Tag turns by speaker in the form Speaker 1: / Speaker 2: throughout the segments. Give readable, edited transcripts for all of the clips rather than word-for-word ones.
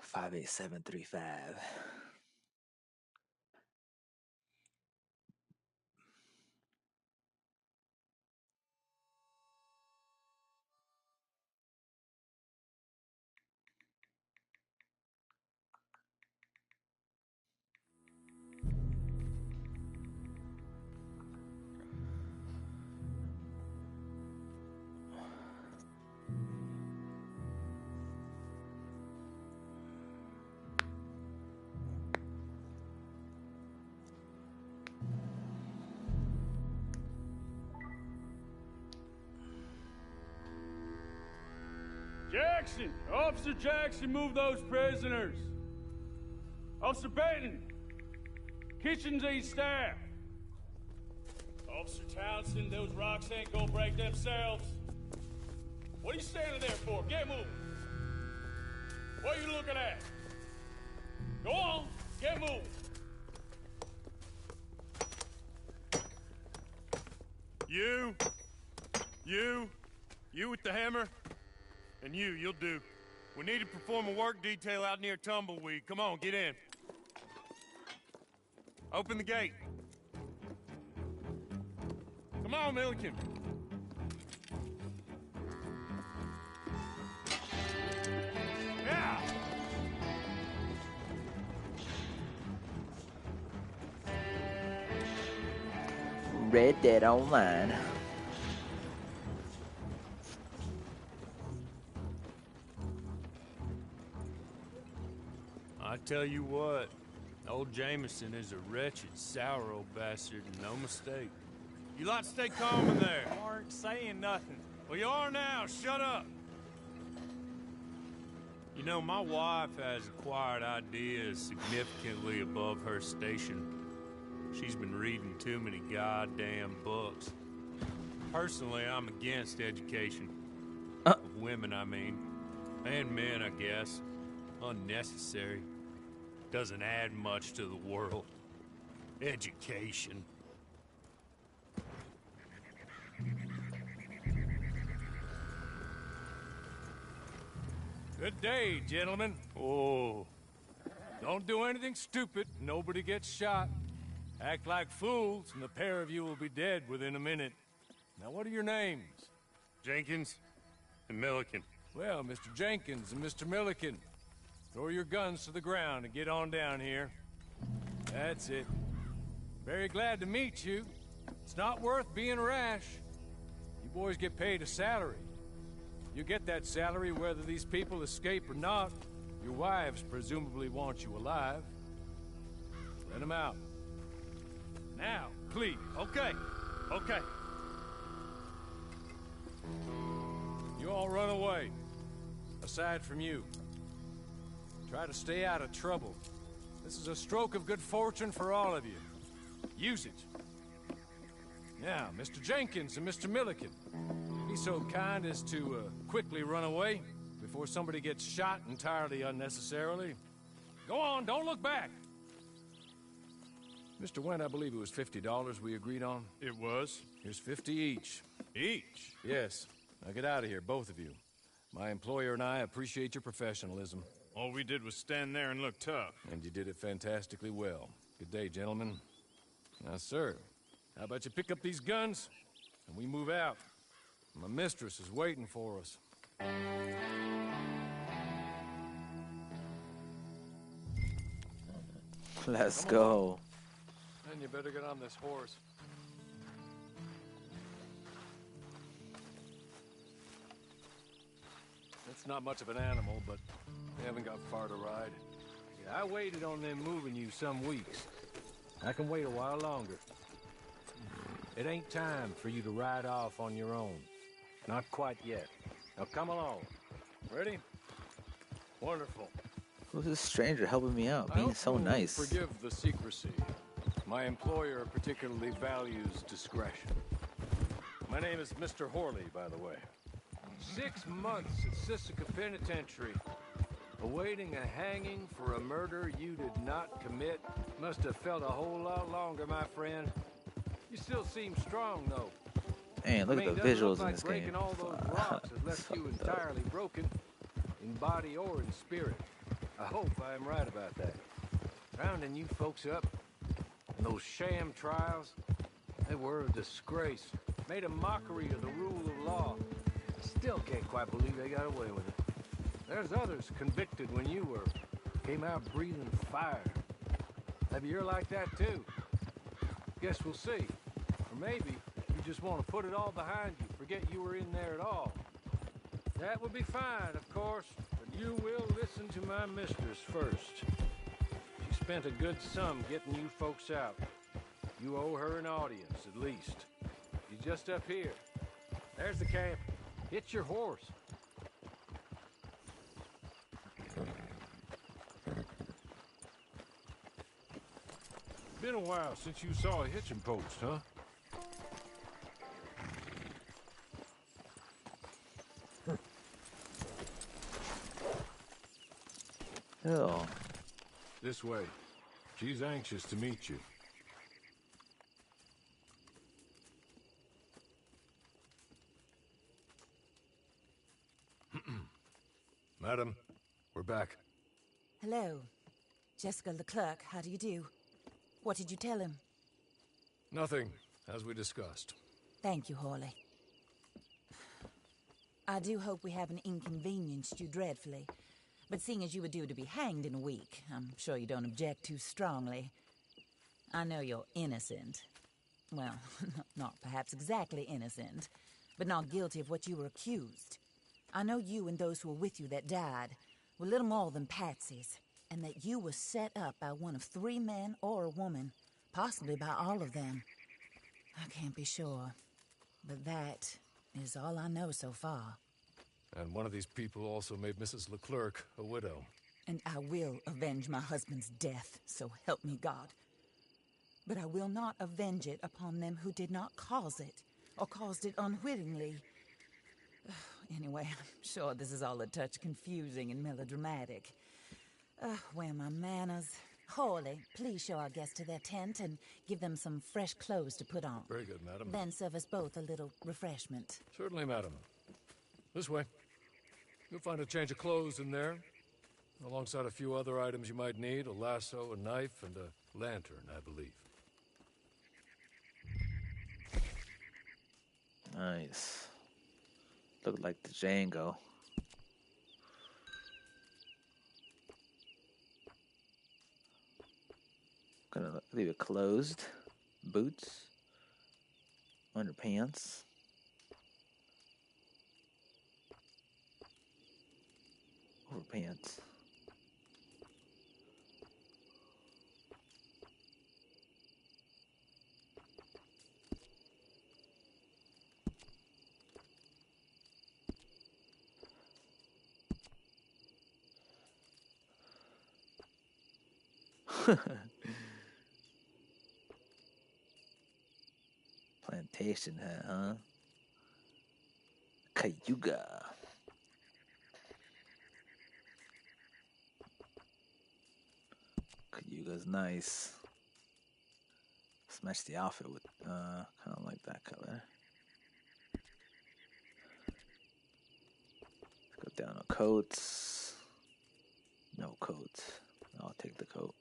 Speaker 1: 58735.
Speaker 2: Jackson! Officer Jackson, move those prisoners! Officer Benton! Kitchens ain't staff! Officer Townsend, those rocks ain't gonna break themselves. What are you standing there for? Get moving! What are you looking at? Go on, get moving!
Speaker 3: You with the hammer? And you'll do. We need to perform a work detail out near Tumbleweed. Come on, get in. Open the gate. Come on, Milliken. Yeah!
Speaker 1: Red Dead Online.
Speaker 3: I tell you what, old Jameson is a wretched, sour old bastard, and no mistake. You lot stay calm in there.
Speaker 2: You aren't saying nothing.
Speaker 3: Well, you are now. Shut up. You know, my wife has acquired ideas significantly above her station. She's been reading too many goddamn books. Personally, I'm against education. Of women, I mean. And men, I guess. Unnecessary. Doesn't add much to the world. Education.
Speaker 2: Good day, gentlemen.
Speaker 3: Oh.
Speaker 2: Don't do anything stupid. Nobody gets shot. Act like fools, and the pair of you will be dead within a minute. Now, what are your names?
Speaker 3: Jenkins and Milliken.
Speaker 2: Well, Mr. Jenkins and Mr. Milliken, throw your guns to the ground and get on down here. That's it. Very glad to meet you. It's not worth being rash. You boys get paid a salary. You get that salary whether these people escape or not. Your wives presumably want you alive. Let them out. Now, please.
Speaker 3: Okay.
Speaker 2: You all run away. Aside from you. Try to stay out of trouble. This is a stroke of good fortune for all of you. Use it. Now, Mr. Jenkins and Mr. Milliken, be so kind as to quickly run away before somebody gets shot entirely unnecessarily. Go on, don't look back. Mr. Wendt, I believe it was $50 we agreed on.
Speaker 3: It was.
Speaker 2: Here's 50 each.
Speaker 3: Each?
Speaker 2: Yes. Now get out of here, both of you. My employer and I appreciate your professionalism.
Speaker 3: All we did was stand there and look tough.
Speaker 2: And you did it fantastically well. Good day, gentlemen. Now, sir, how about you pick up these guns, and we move out? My mistress is waiting for us.
Speaker 1: Let's go.
Speaker 2: And you better get on this horse. It's not much of an animal, but we haven't got far to ride. Yeah, I waited on them moving you some weeks. I can wait a while longer. It ain't time for you to ride off on your own. Not quite yet. Now come along. Ready? Wonderful.
Speaker 1: Who's this stranger helping me out? Being so nice.
Speaker 2: Forgive the secrecy. My employer particularly values discretion. My name is Mr. Horley, by the way. 6 months at Sisika Penitentiary. Awaiting a hanging for a murder you did not commit. Must have felt a whole lot longer, my friend. You still seem strong, though.
Speaker 1: Man, look at the visuals in this game.
Speaker 2: Breaking all those rocks has left you entirely broken. in body or in spirit. I hope I am right about that. Rounding you folks up, and those sham trials, they were a disgrace. Made a mockery of the rule of law. Still can't quite believe they got away with it. There's others convicted when you were. Came out breathing fire. Maybe you're like that too. Guess we'll see. Or maybe you just want to put it all behind you, forget you were in there at all. That would be fine, of course, but you will listen to my mistress first. She spent a good sum getting you folks out. You owe her an audience, at least. She's just up here. There's the camp. Hit your horse. Been a while since you saw a hitching post, huh?
Speaker 1: Oh.
Speaker 2: This way. She's anxious to meet you. Madam, we're back.
Speaker 4: Hello. Jessica Leclerc, how do you do? What did you tell him?
Speaker 2: Nothing, as we discussed.
Speaker 4: Thank you, Hawley. I do hope we haven't inconvenienced you dreadfully. But seeing as you were due to be hanged in a week, I'm sure you don't object too strongly. I know you're innocent. Well, not perhaps exactly innocent, but not guilty of what you were accused. I know you and those who were with you that died were little more than patsies, and that you were set up by one of 3 men or a woman, possibly by all of them. I can't be sure, but that is all I know so far.
Speaker 2: And one of these people also made Mrs. Leclerc a widow.
Speaker 4: And I will avenge my husband's death, so help me God. But I will not avenge it upon them who did not cause it, or caused it unwittingly. Anyway, I'm sure this is all a touch confusing and melodramatic. Where are my manners? Hawley, please show our guests to their tent and give them some fresh clothes to put on.
Speaker 2: Very good, madam.
Speaker 4: Then serve us both a little refreshment.
Speaker 2: Certainly, madam. This way. You'll find a change of clothes in there, alongside a few other items you might need, a lasso, a knife, and a lantern, I believe.
Speaker 1: Nice. Look like the Django. Gonna leave it closed. Boots. Underpants. Overpants. Plantation hat, huh? Cayuga. Cayuga's nice. Match the outfit with kind of like that color. Let's go down on coats. No coats. I'll take the coat.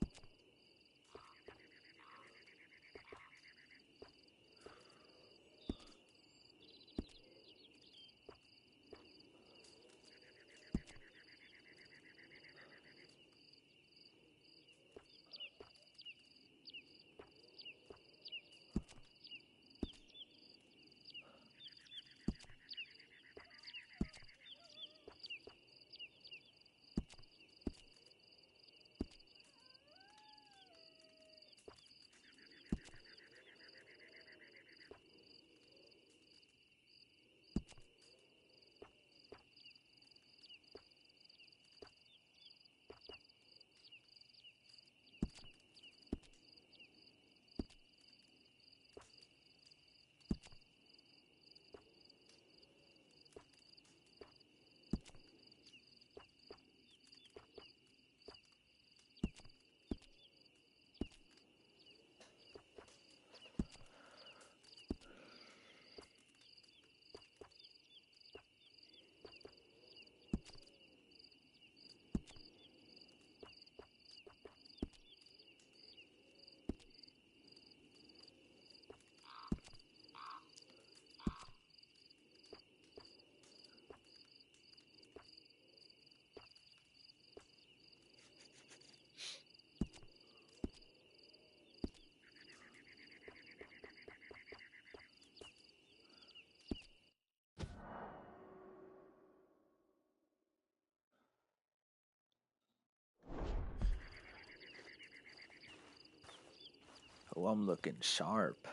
Speaker 1: Oh, I'm looking sharp.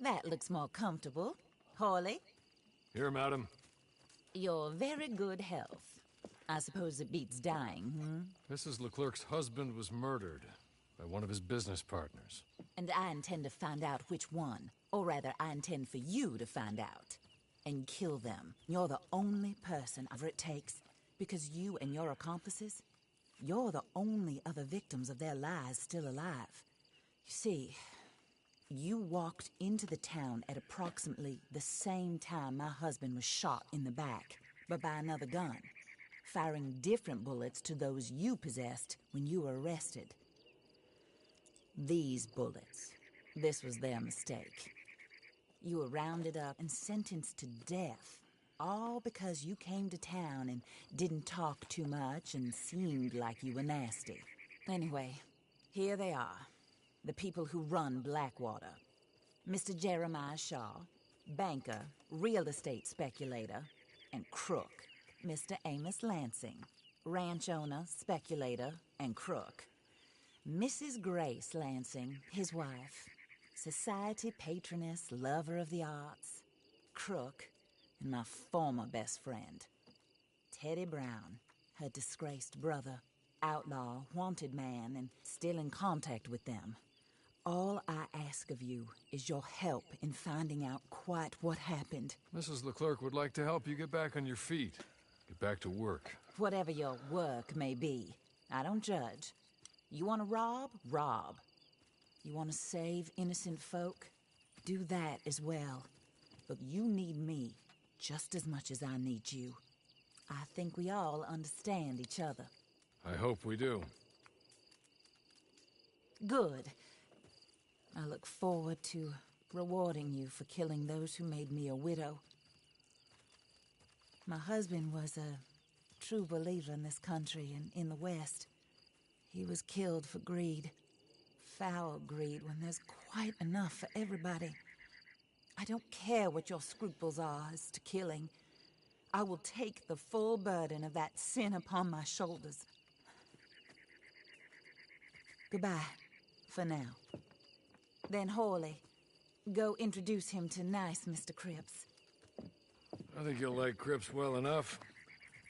Speaker 4: That looks more comfortable. Hawley,
Speaker 2: Here, madam.
Speaker 4: you're very good health. I suppose it beats dying,
Speaker 2: Mrs. Leclerc's husband was murdered by one of his business partners.
Speaker 4: And I intend to find out which one. Or rather, I intend for you to find out. And kill them. You're the only person ever it takes. Because you and your accomplices, you're the only other victims of their lies still alive. You see, you walked into the town at approximately the same time my husband was shot in the back, but by another gun, firing different bullets to those you possessed when you were arrested. These bullets, this was their mistake. You were rounded up and sentenced to death, all because you came to town and didn't talk too much and seemed like you were nasty. Anyway, here they are, the people who run Blackwater. Mr. Jeremiah Shaw, banker, real estate speculator, and crook. Mr. Amos Lansing, ranch owner, speculator, and crook. Mrs. Grace Lansing, his wife, society patroness, lover of the arts, crook, and my former best friend. Teddy Brown, her disgraced brother, outlaw, wanted man, and still in contact with them. All I ask of you is your help in finding out quite what happened.
Speaker 2: Mrs. Leclerc would like to help you get back on your feet. Get back to work.
Speaker 4: Whatever your work may be, I don't judge. You want to rob? Rob. You want to save innocent folk? Do that as well. But you need me just as much as I need you. I think we all understand each other.
Speaker 2: I hope we do.
Speaker 4: Good. I look forward to rewarding you for killing those who made me a widow. My husband was a true believer in this country and in the West. He was killed for greed. Foul greed when there's quite enough for everybody. I don't care what your scruples are as to killing. I will take the full burden of that sin upon my shoulders. Goodbye, for now. Then Hawley, go introduce him to nice Mr. Cripps.
Speaker 2: I think you'll like Cripps well enough.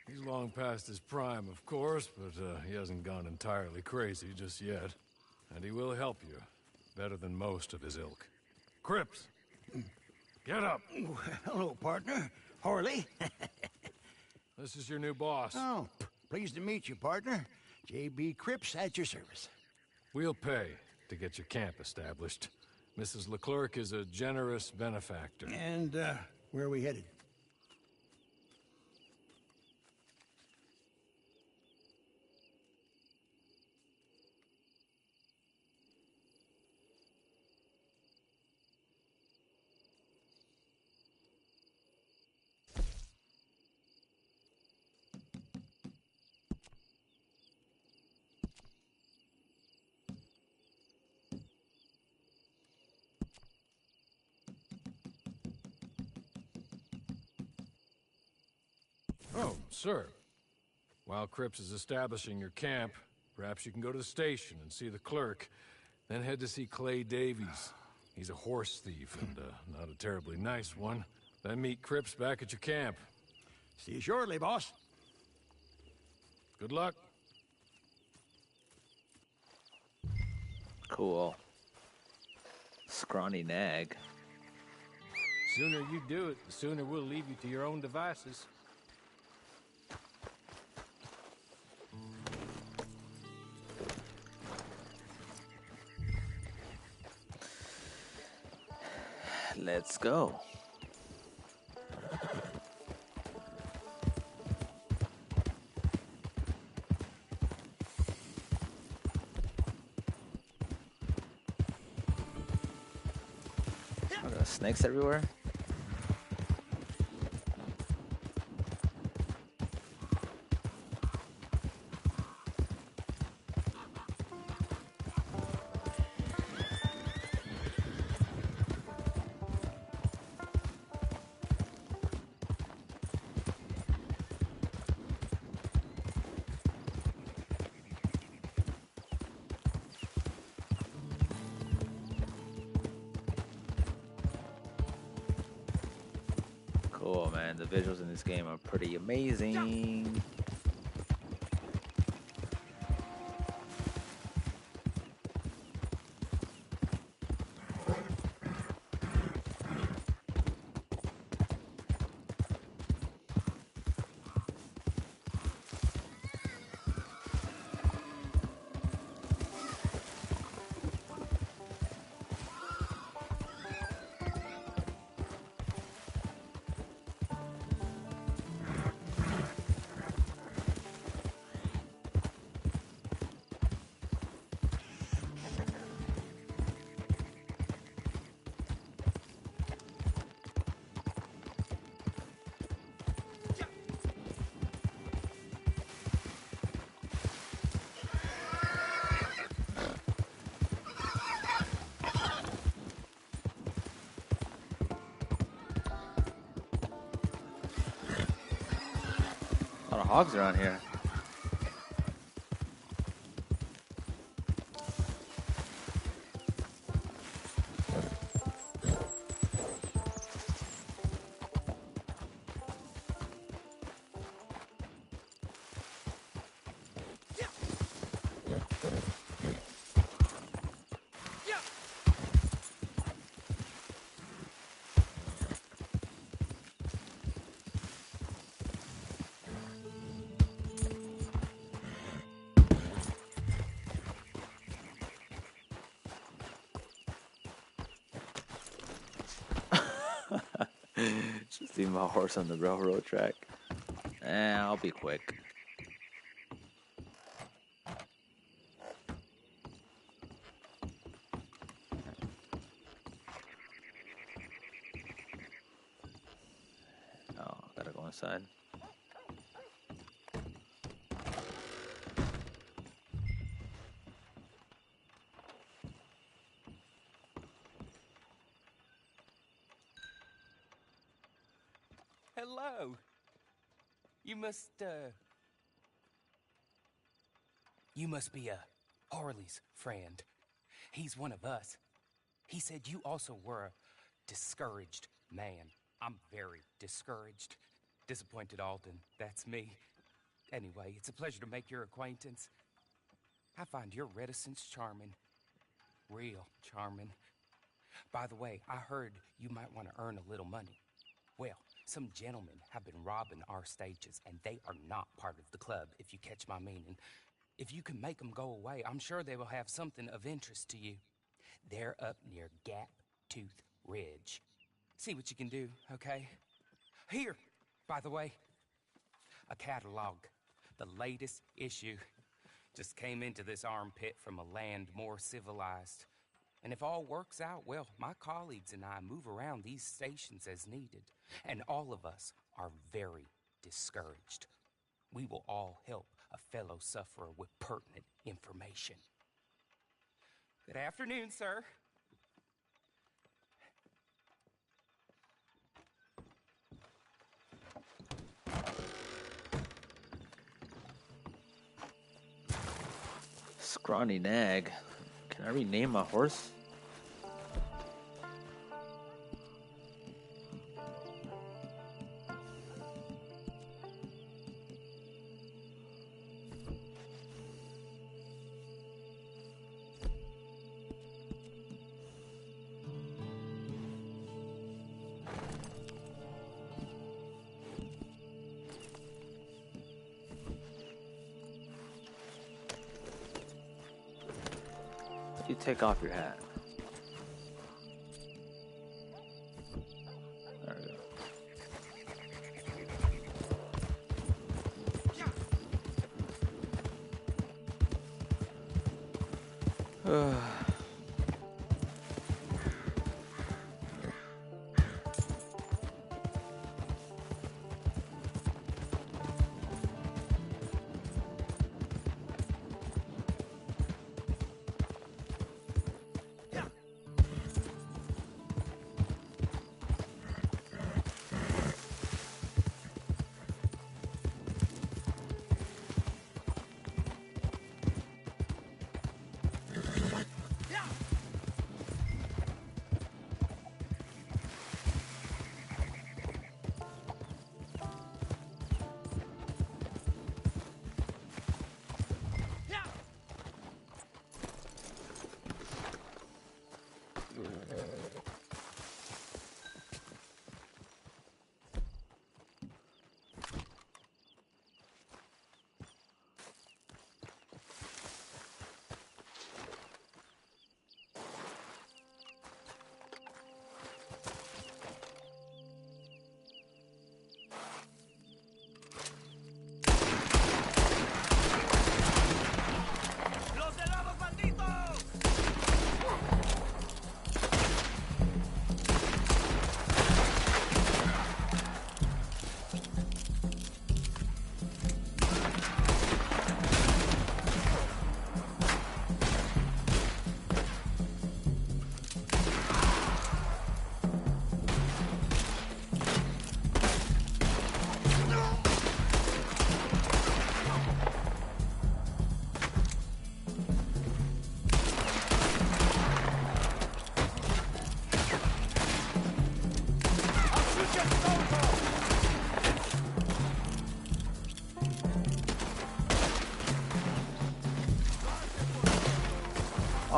Speaker 2: He's long past his prime, of course, but he hasn't gone entirely crazy just yet. And he will help you, better than most of his ilk. Cripps! Get up!
Speaker 5: Hello, partner. Harley.
Speaker 2: This is your new boss.
Speaker 5: Oh, pleased to meet you, partner. J.B. Cripps at your service.
Speaker 2: We'll pay to get your camp established. Mrs. Leclerc is a generous benefactor.
Speaker 5: And, where are we headed?
Speaker 2: Oh, sir. While Cripps is establishing your camp, perhaps you can go to the station and see the clerk, then head to see Clay Davies. He's a horse thief, and not a terribly nice one. Then meet Cripps back at your camp.
Speaker 5: See you shortly, boss.
Speaker 2: Good luck.
Speaker 1: Cool. Scrawny nag.
Speaker 3: Sooner you do it, the sooner we'll leave you to your own devices.
Speaker 1: Let's go. Are there snakes everywhere? Oh man, the visuals in this game are pretty amazing. A lot of hogs around here. Just see my horse on the railroad track. I'll be quick. Oh, gotta go inside.
Speaker 6: Hello. You must be Harley's friend. He's one of us. He said you also were a discouraged man. I'm very discouraged. Disappointed Alden, that's me. Anyway, it's a pleasure to make your acquaintance. I find your reticence charming. Real charming. By the way, I heard you might want to earn a little money. Well, some gentlemen have been robbing our stages, and they are not part of the club, if you catch my meaning. If you can make them go away, I'm sure they will have something of interest to you. They're up near Gap Tooth Ridge. See what you can do, okay? Here, by the way, a catalog. The latest issue. Just came into this armpit from a land more civilized. And if all works out, well, my colleagues and I move around these stations as needed. And all of us are very discouraged. We will all help a fellow sufferer with pertinent information. Good afternoon, sir.
Speaker 1: Scrawny nag. Can I rename my horse? You take off your hat. There we go.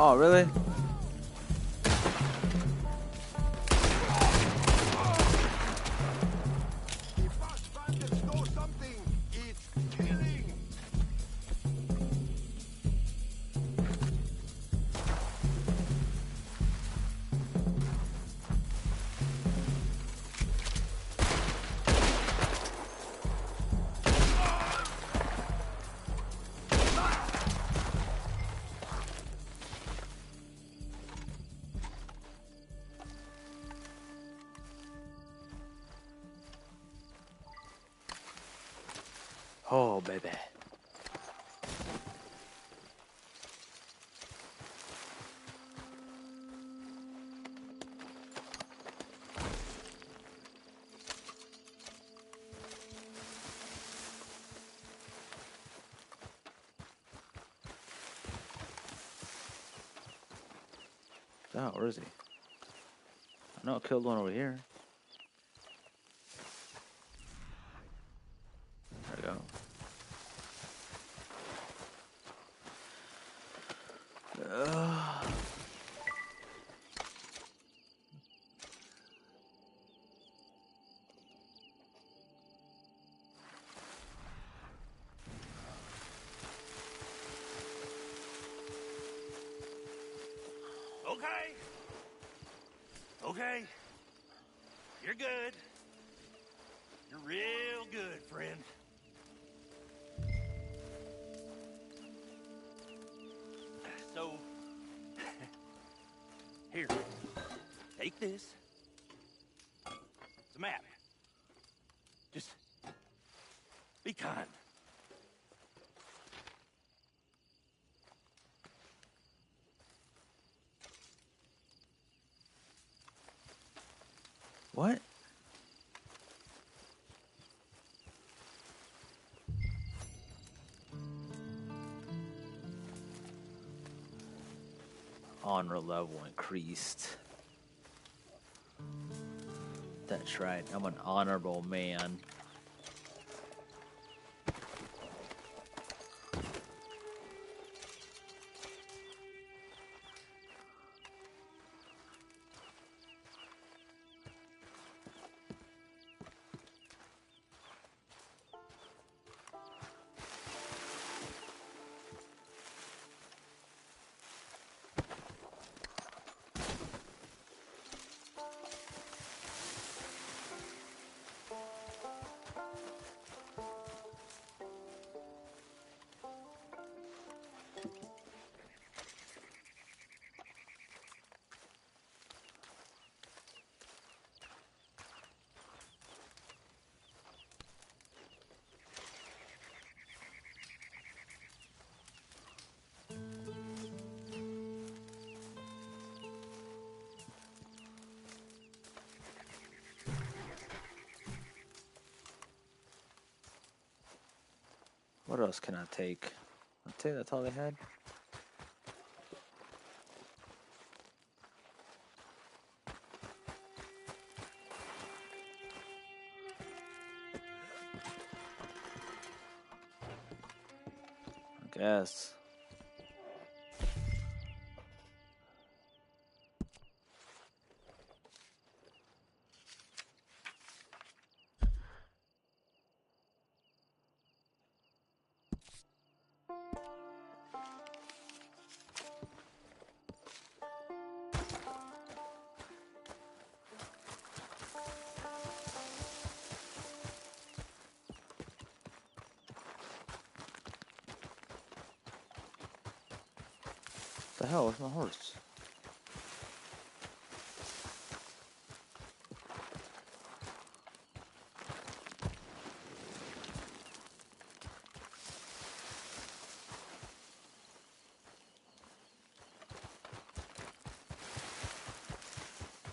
Speaker 1: Oh, really?
Speaker 7: If us bandits know something, it's killing.
Speaker 1: Oh, baby. Oh, where is he? I know I killed one over here. There we go.
Speaker 7: Okay. Okay. You're good. You're real good, friend. So, here, take this. It's a map. Just be kind.
Speaker 1: What? Honor level increased. That's right. I'm an honorable man. What else can I take? I'll take that's all they had. I guess. What the hell? Where's my horse?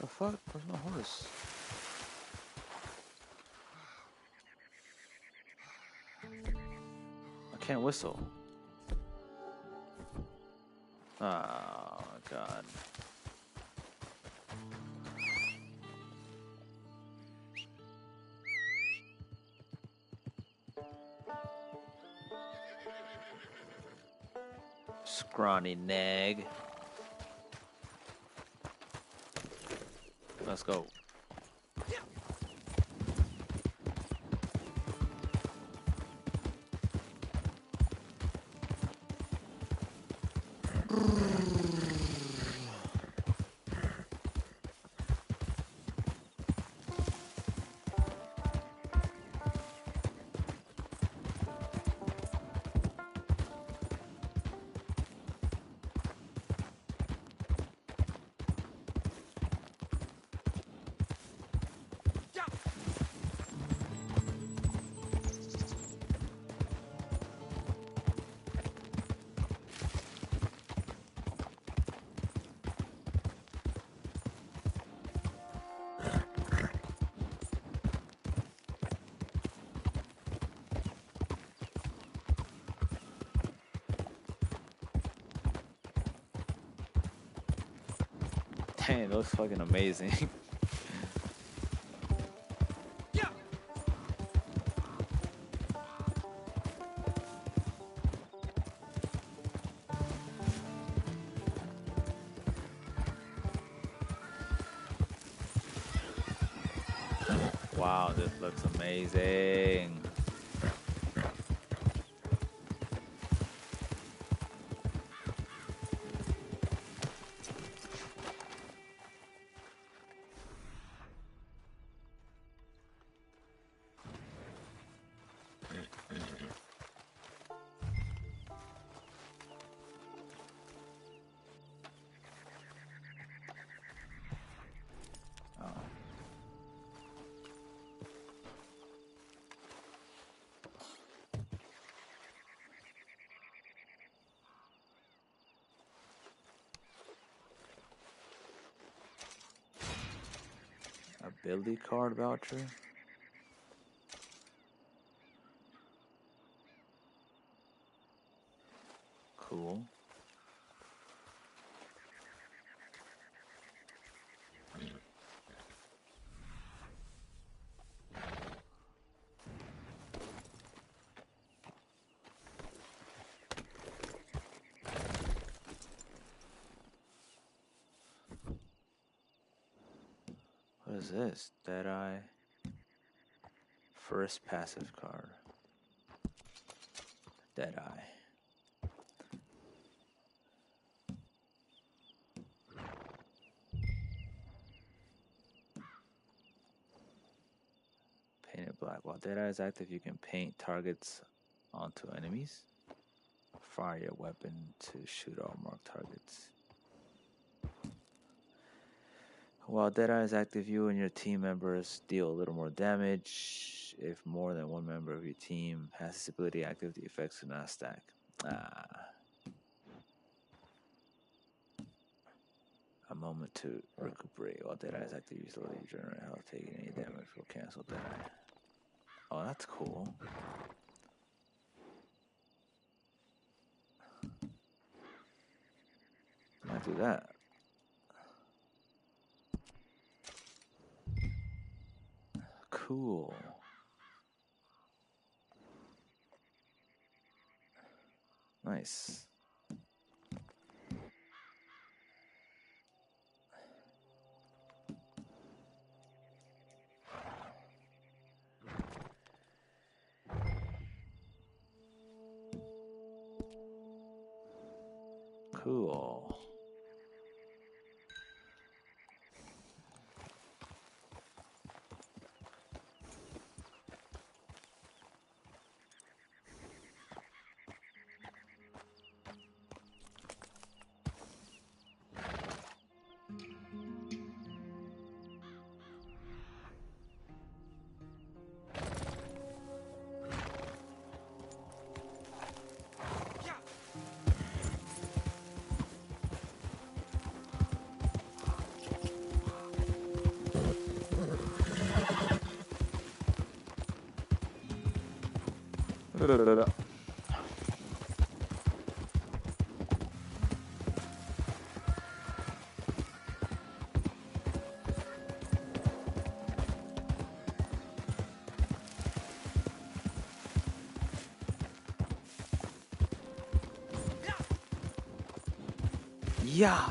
Speaker 1: The fuck? Where's my horse? I can't whistle. Oh god. Scrawny nag. Let's go. Dang, it looks fucking amazing. Wow, this looks amazing. Ability card voucher. Cool. What is this? Deadeye. First passive card. Deadeye. Painted black. While Deadeye is active, you can paint targets onto enemies. Fire your weapon to shoot all marked targets. While Deadeye is active, you and your team members deal a little more damage. If more than one member of your team has this ability active, the effects do not stack. A moment to recuperate. While Deadeye is active, you slowly regenerate health. Taking any damage will cancel Deadeye. Oh, that's cool. Might do that. Cool. Nice. Cool. Yeah.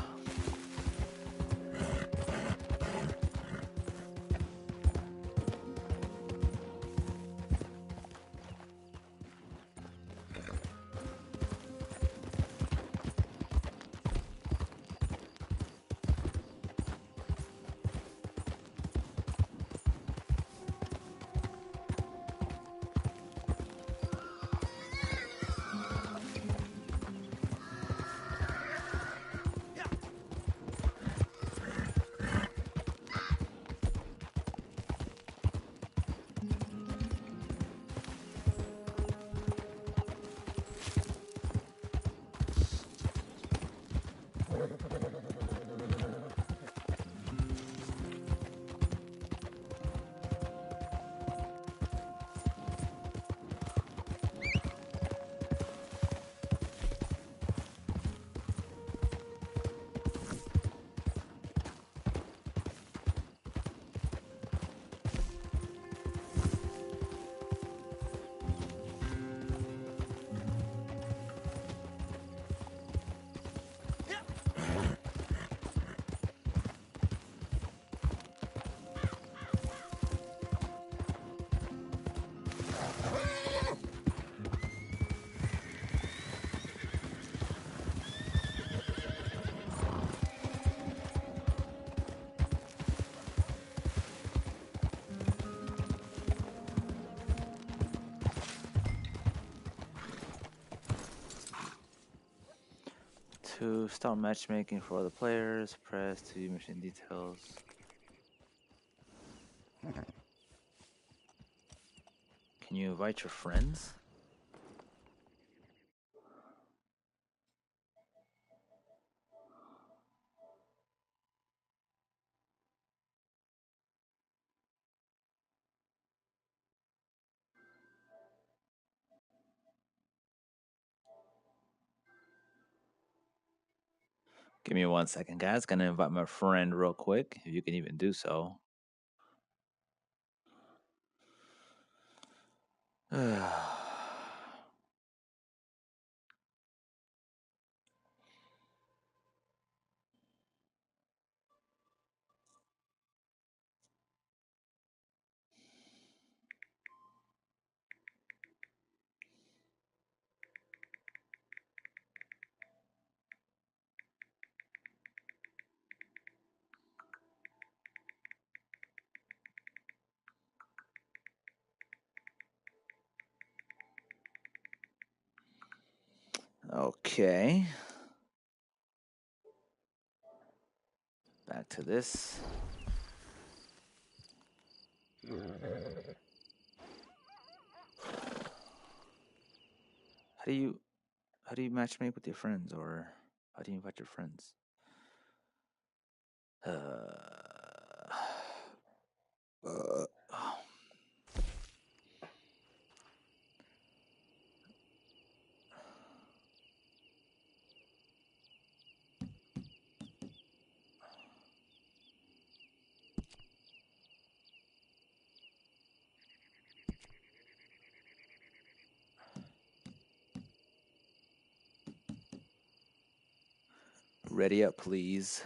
Speaker 1: To start matchmaking for other players, press to view mission details. Can you invite your friends? Give me 1 second, guys. Gonna invite my friend real quick, if you can even do so. Okay. Back to this. How do you matchmake with your friends, or how do you invite your friends? Ready up, please.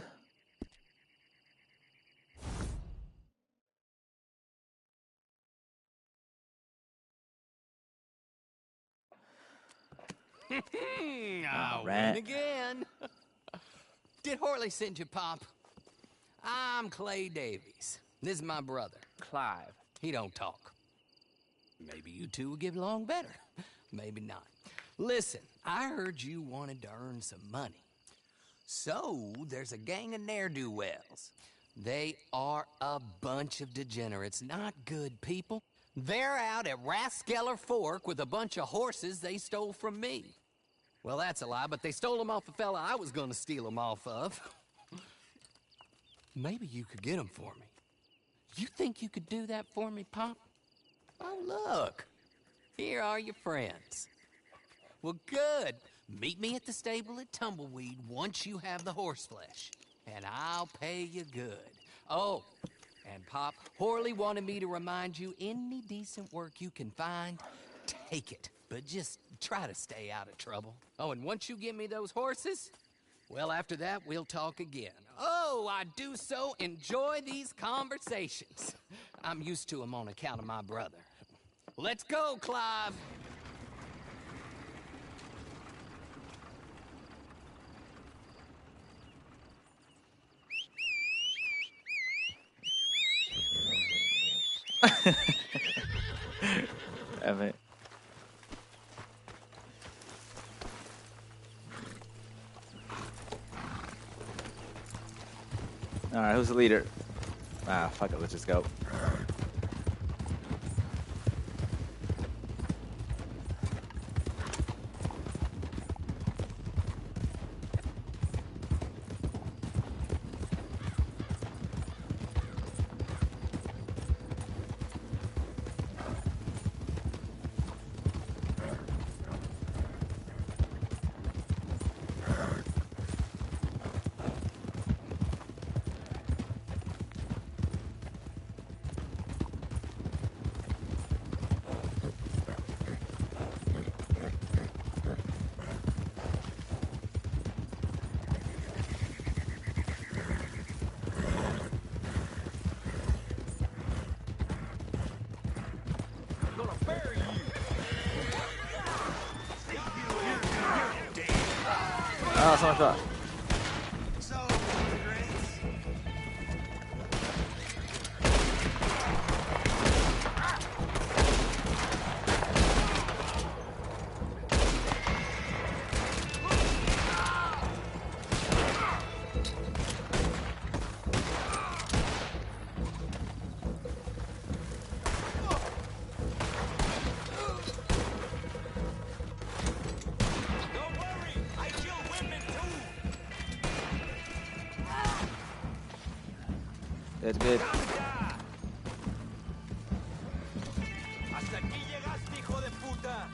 Speaker 8: I
Speaker 1: right.
Speaker 8: win again. Did Horley send you, Pop? I'm Clay Davies. This is my brother, Clive. He don't talk. Maybe you two will get along better. Maybe not. Listen, I heard you wanted to earn some money. So, there's a gang of ne'er-do-wells. They are a bunch of degenerates, not good people. They're out at Raskeller Fork with a bunch of horses they stole from me. Well, that's a lie, but they stole them off the fella I was gonna steal them off of. Maybe you could get them for me. You think you could do that for me, Pop? Oh, look. Here are your friends. Well, good. Meet me at the stable at Tumbleweed once you have the horse flesh. And I'll pay you good. Oh, and Pop, Horley wanted me to remind you, any decent work you can find, take it. But just try to stay out of trouble. Oh, and once you give me those horses, Well, after that, we'll talk again. Oh, I do so enjoy these conversations. I'm used to them on account of my brother. Let's go, Clive.
Speaker 1: Evan. Alright, who's the leader? Ah, fuck it, let's just go. Oh, someone shot. That's good.
Speaker 7: Hasta aquí llegaste, hijo de puta.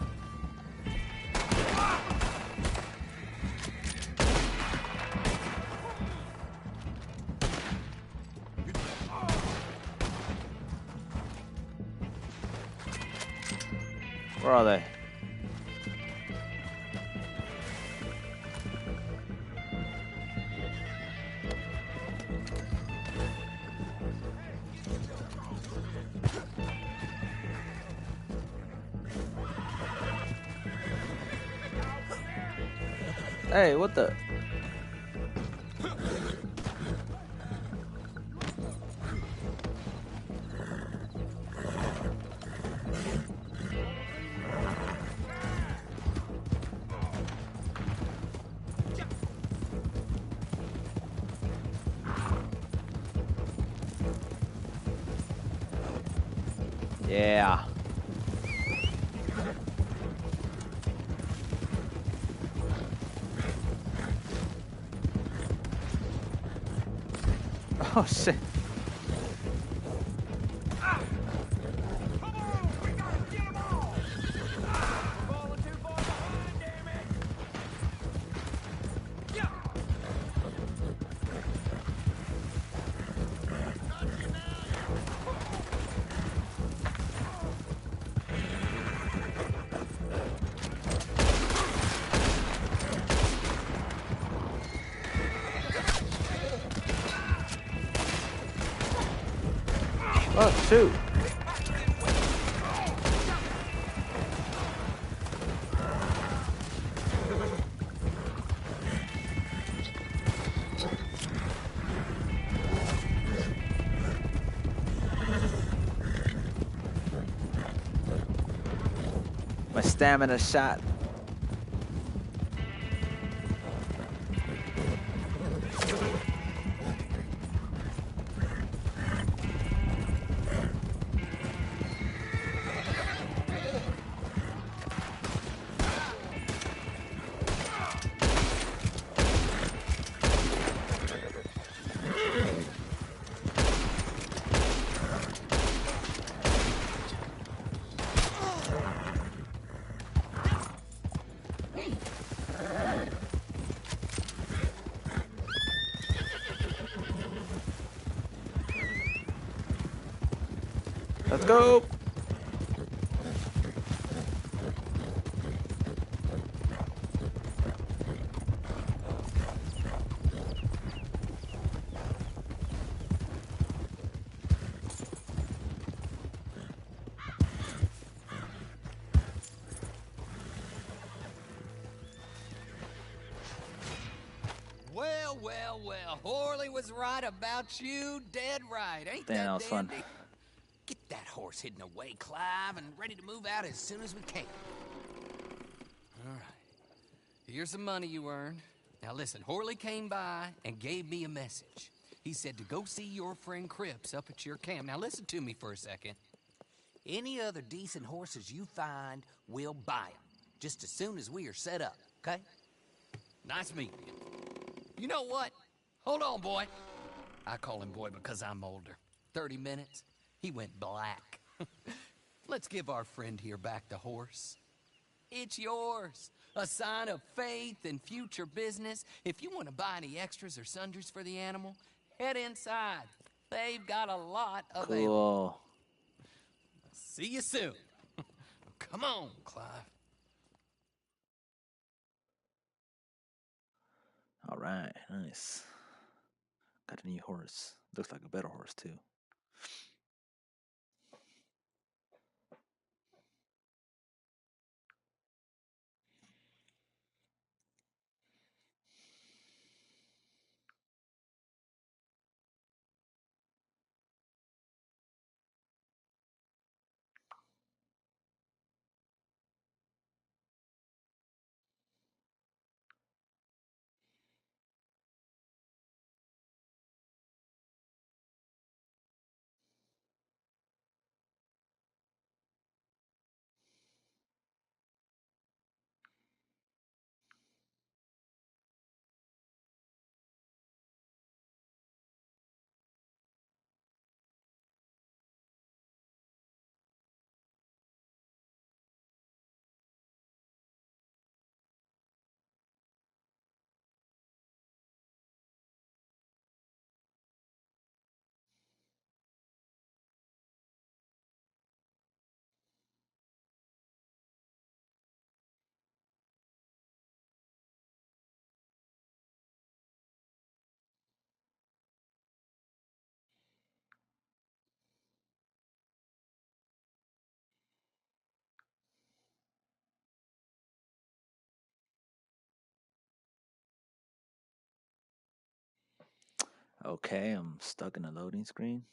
Speaker 1: Where are they? Hey, what the? Yeah. Oh shit. Oh shoot. My stamina shot. Let's go.
Speaker 8: well. Horley was right about you, dead right. Ain't
Speaker 1: Damn, that
Speaker 8: that
Speaker 1: was fun.
Speaker 8: dandy? Get that horse hidden away, Clive, and ready to move out as soon as we can. All right. Here's the money you earned. Now listen, Horley came by and gave me a message. He said to go see your friend Cripps up at your camp. Now listen to me for a second. Any other decent horses you find, we'll buy them. Just as soon as we are set up, okay? Nice meeting you. You know what? Hold on, boy. I call him boy because I'm older. 30 minutes, he went black. Let's give our friend here back the horse. It's yours. A sign of faith and future business. If you want to buy any extras or sundries for the animal, head inside. They've got a lot available.
Speaker 1: Cool.
Speaker 8: See you soon. Come on, Clive.
Speaker 1: All right, nice. Got a new horse. Looks like a better horse too. Okay, I'm stuck in a loading screen.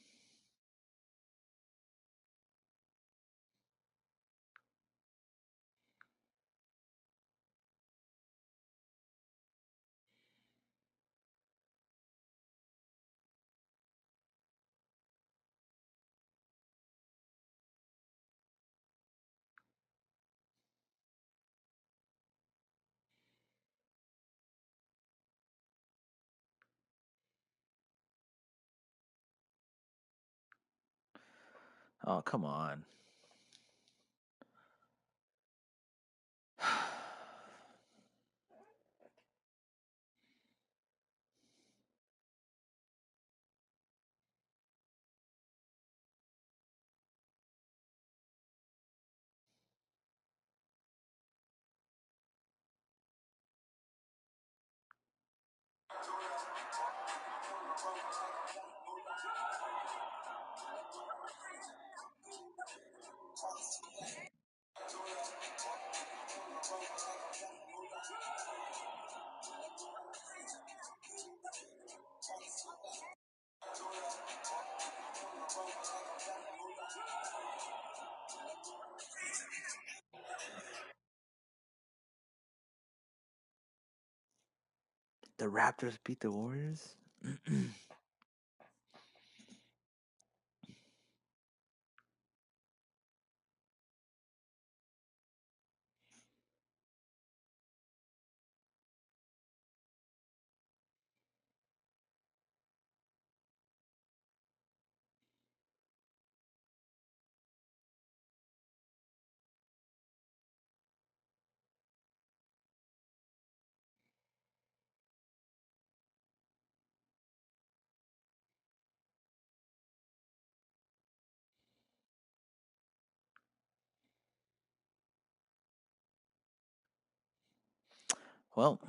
Speaker 1: Oh, come on. The Raptors beat the Warriors? Well,